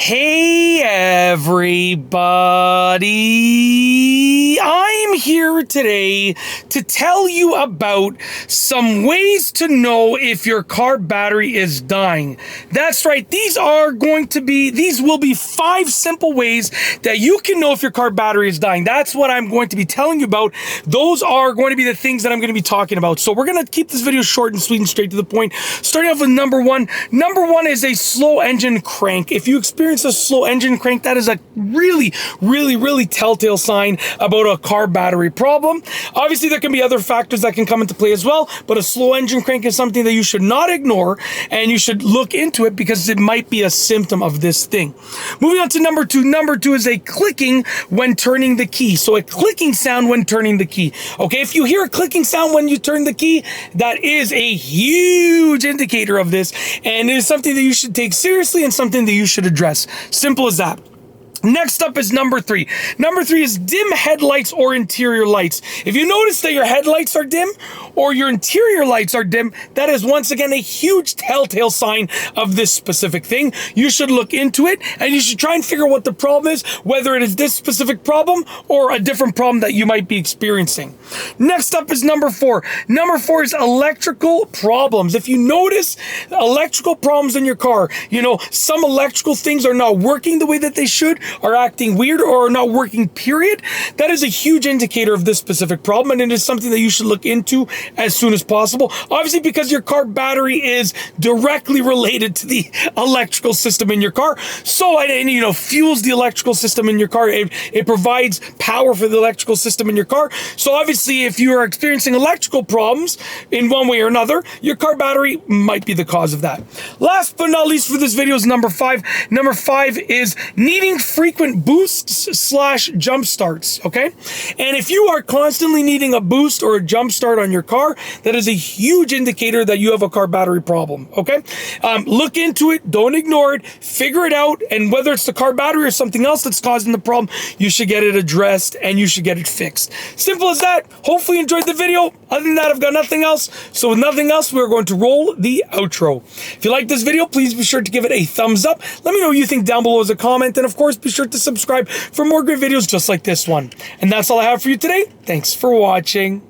Hey everybody, I'm here today to tell you about some ways to know if your car battery is dying. That's right, these will be 5 simple ways that you can know if your car battery is dying. That's what I'm going to be telling you about. Those are going to be the things that I'm going to be talking about. So we're going to keep this video short and sweet and straight to the point. Starting off with number one. Number one is a slow engine crank. If you experience a slow engine crank, that is a really telltale sign about a car battery problem. Obviously, there can be other factors that can come into play as well, but a slow engine crank is something that you should not ignore, and you should look into it because it might be a symptom of this thing. Moving on to number two. Number two is a clicking when turning the key. So a clicking sound when turning the key. Okay, if you hear a clicking sound when you turn the key, that is a huge indicator of this, and it is something that you should take seriously and something that you should address. Simple as that. Next up is number three. Number three is dim headlights or interior lights. If you notice that your headlights are dim or your interior lights are dim, that is once again a huge telltale sign of this specific thing. You should look into it and you should try and figure out what the problem is, whether it is this specific problem or a different problem that you might be experiencing. Next up is number four. Number four is electrical problems. If you notice electrical problems in your car, some electrical things are not working the way that they should, are acting weird, or are not working, period, that is a huge indicator of this specific problem, and it is something that you should look into as soon as possible. Obviously, because your car battery is directly related to the electrical system in your car, so it fuels the electrical system in your car. It provides power for the electrical system in your car. So obviously, if you are experiencing electrical problems in one way or another, your car battery might be the cause of that. Last but not least for this video is number five. Number five is needing frequent boosts / jump starts, okay? And if you are constantly needing a boost or a jump start on your car, that is a huge indicator that you have a car battery problem, okay? Look into it, don't ignore it, figure it out, and whether it's the car battery or something else that's causing the problem, you should get it addressed and you should get it fixed. Simple as that. Hopefully you enjoyed the video. Other than that, I've got nothing else. So with nothing else, we're going to roll the outro. If you like this video, please be sure to give it a thumbs up. Let me know what you think down below as a comment, and of course, be sure to subscribe for more great videos just like this one. And that's all I have for you today. Thanks for watching.